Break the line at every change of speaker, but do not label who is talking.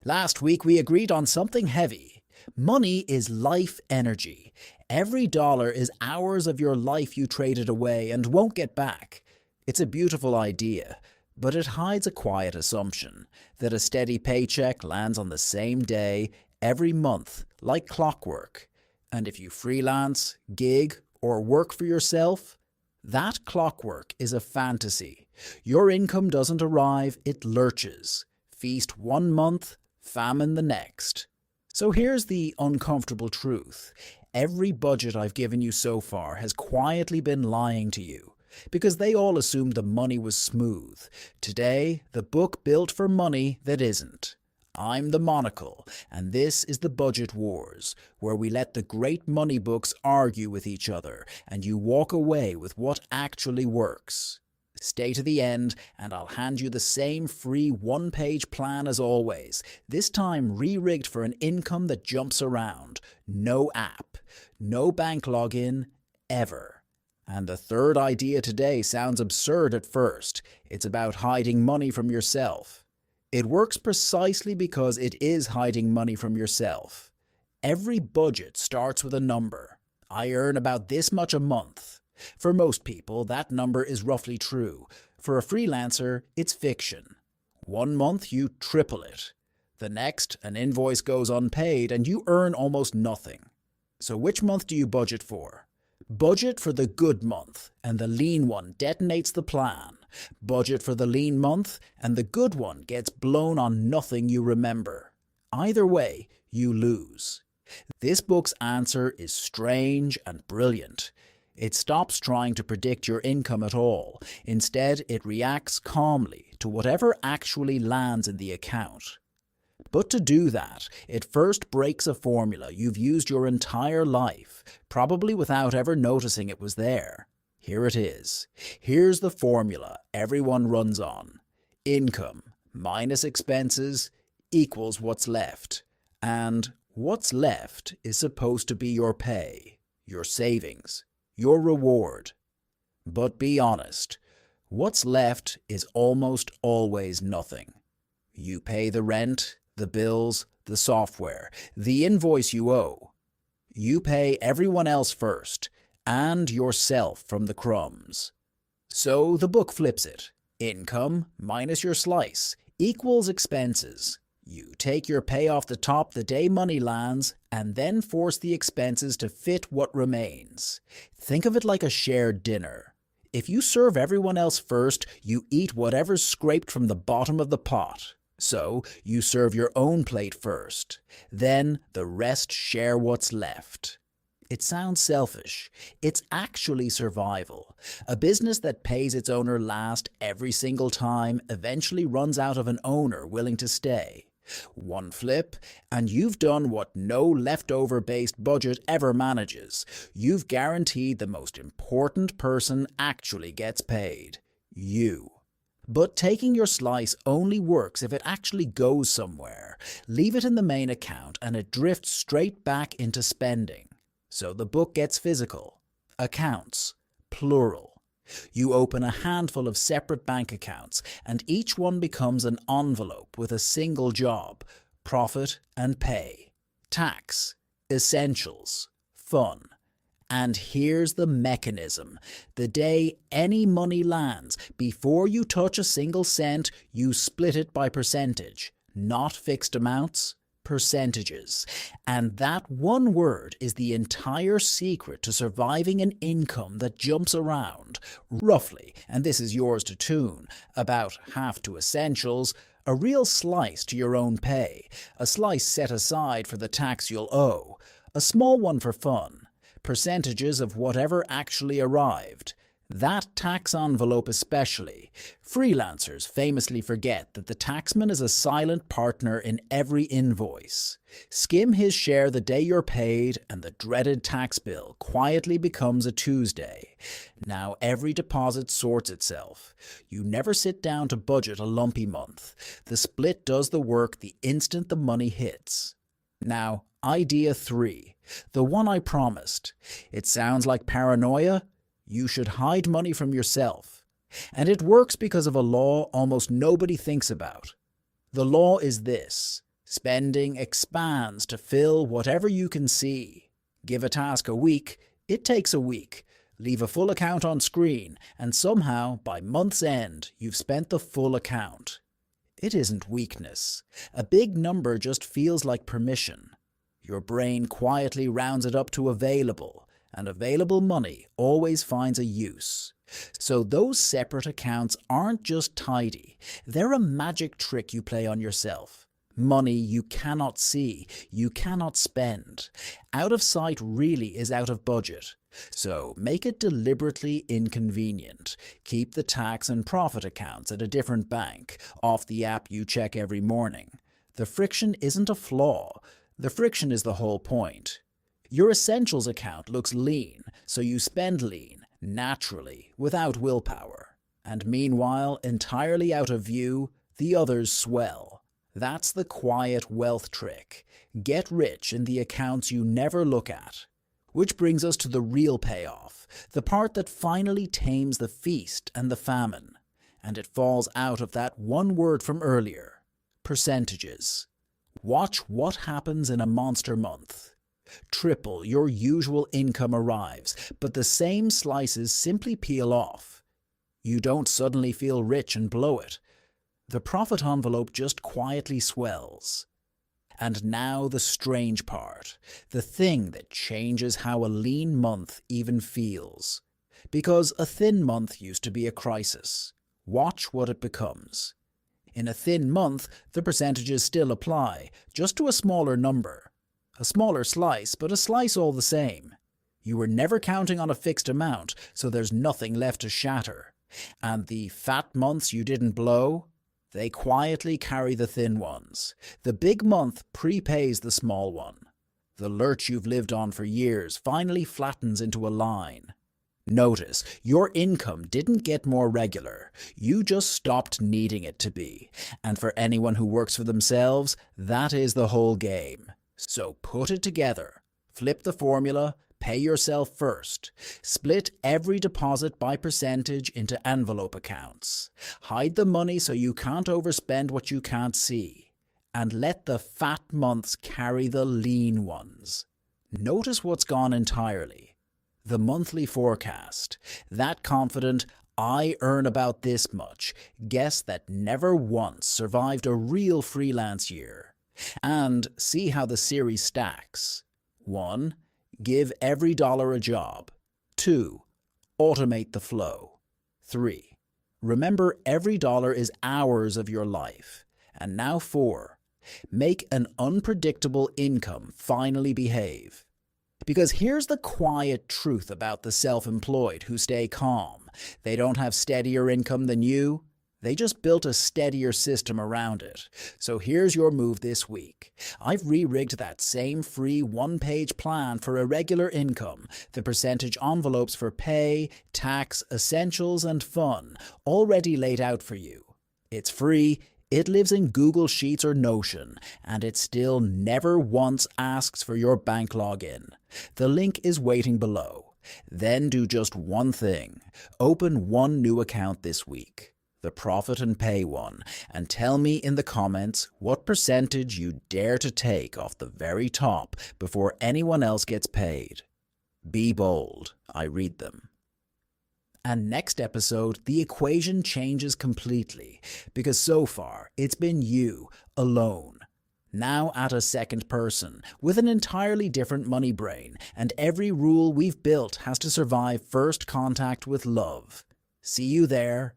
Last week we agreed on something heavy. Money is life energy. Every dollar is hours of your life you traded away and won't get back. It's a beautiful idea, but it hides a quiet assumption that a steady paycheck lands on the same day every month, like clockwork. And if you freelance, gig, or work for yourself, that clockwork is a fantasy. Your income doesn't arrive, it lurches. Feast 1 month, famine the next. So here's the uncomfortable truth. Every budget I've given you so far has quietly been lying to you, because they all assumed the money was smooth. Today, the book built for money that isn't. I'm the Monocle, and this is the Budget Wars, where we let the great money books argue with each other, and you walk away with what actually works. Stay to the end, and I'll hand you the same free one-page plan as always, this time re-rigged for an income that jumps around. No app, no bank login, ever. And the third idea today sounds absurd at first. It's about hiding money from yourself. It works precisely because it is hiding money from yourself. Every budget starts with a number. I earn about this much a month. For most people, that number is roughly true. For a freelancer, it's fiction. 1 month, you triple it. The next, an invoice goes unpaid and you earn almost nothing. So which month do you budget for? Budget for the good month, and the lean one detonates the plan. Budget for the lean month, and the good one gets blown on nothing you remember. Either way, you lose. This book's answer is strange and brilliant. It stops trying to predict your income at all. Instead, it reacts calmly to whatever actually lands in the account. But to do that, it first breaks a formula you've used your entire life, probably without ever noticing it was there. Here it is. Here's the formula everyone runs on. Income minus expenses equals what's left. And what's left is supposed to be your pay, your savings, your reward. But be honest, what's left is almost always nothing. You pay the rent, the bills, the software, the invoice you owe. You pay everyone else first, and yourself from the crumbs. So the book flips it. Income minus your slice equals expenses. You take your pay off the top the day money lands, and then force the expenses to fit what remains. Think of it like a shared dinner. If you serve everyone else first, you eat whatever's scraped from the bottom of the pot. So, you serve your own plate first. Then, the rest share what's left. It sounds selfish. It's actually survival. A business that pays its owner last every single time eventually runs out of an owner willing to stay. One flip, and you've done what no leftover-based budget ever manages. You've guaranteed the most important person actually gets paid. You. But taking your slice only works if it actually goes somewhere. Leave it in the main account and it drifts straight back into spending. So the book gets physical. Accounts, plural. You open a handful of separate bank accounts and each one becomes an envelope with a single job: profit and pay, tax, essentials, fun. And here's the mechanism. The day any money lands, before you touch a single cent, you split it by percentage. Not fixed amounts, percentages. And that one word is the entire secret to surviving an income that jumps around. Roughly, and this is yours to tune, about half to essentials, a real slice to your own pay, a slice set aside for the tax you'll owe, a small one for fun. Percentages of whatever actually arrived. That tax envelope especially. Freelancers famously forget that the taxman is a silent partner in every invoice. Skim his share the day you're paid, and the dreaded tax bill quietly becomes a Tuesday. Now every deposit sorts itself. You never sit down to budget a lumpy month. The split does the work the instant the money hits. Now, idea 3. The one I promised. It sounds like paranoia? You should hide money from yourself. And it works because of a law almost nobody thinks about. The law is this: Spending expands to fill whatever you can see. Give a task a week, it takes a week. Leave a full account on screen, and somehow, by month's end, you've spent the full account. It isn't weakness. A big number just feels like permission. Your brain quietly rounds it up to available, and available money always finds a use. So those separate accounts aren't just tidy, they're a magic trick you play on yourself. Money you cannot see, you cannot spend. Out of sight really is out of budget. So make it deliberately inconvenient. Keep the tax and profit accounts at a different bank, off the app you check every morning. The friction isn't a flaw. The friction is the whole point. Your essentials account looks lean, so you spend lean, naturally, without willpower. And meanwhile, entirely out of view, the others swell. That's the quiet wealth trick. Get rich in the accounts you never look at. Which brings us to the real payoff, the part that finally tames the feast and the famine. And it falls out of that one word from earlier, percentages. Watch what happens in a monster month. Triple your usual income arrives, but the same slices simply peel off. You don't suddenly feel rich and blow it. The profit envelope just quietly swells. And now the strange part, the thing that changes how a lean month even feels. Because a thin month used to be a crisis. Watch what it becomes. In a thin month, the percentages still apply, just to a smaller number. A smaller slice, but a slice all the same. You were never counting on a fixed amount, so there's nothing left to shatter. And the fat months you didn't blow? They quietly carry the thin ones. The big month prepays the small one. The lurch you've lived on for years finally flattens into a line. Notice, your income didn't get more regular. You just stopped needing it to be. And for anyone who works for themselves, that is the whole game. So put it together. Flip the formula. Pay yourself first. Split every deposit by percentage into envelope accounts. Hide the money so you can't overspend what you can't see. And let the fat months carry the lean ones. Notice what's gone entirely. The monthly forecast. That confident, I earn about this much, guess that never once survived a real freelance year. And see how the series stacks. 1. Give every dollar a job. 2. Automate the flow. 3. Remember every dollar is hours of your life. And now 4. Make an unpredictable income finally behave. Because here's the quiet truth about the self-employed who stay calm. They don't have steadier income than you. They just built a steadier system around it. So here's your move this week. I've re-rigged that same free one-page plan for irregular income, the percentage envelopes for pay, tax, essentials, and fun, already laid out for you. It's free, it lives in Google Sheets or Notion, and it still never once asks for your bank login. The link is waiting below. Then do just one thing. Open one new account this week. The profit and pay one, and tell me in the comments what percentage you dare to take off the very top before anyone else gets paid. Be bold, I read them. And next episode, the equation changes completely, because so far it's been you, alone. Now at a second person, with an entirely different money brain, and every rule we've built has to survive first contact with love. See you there.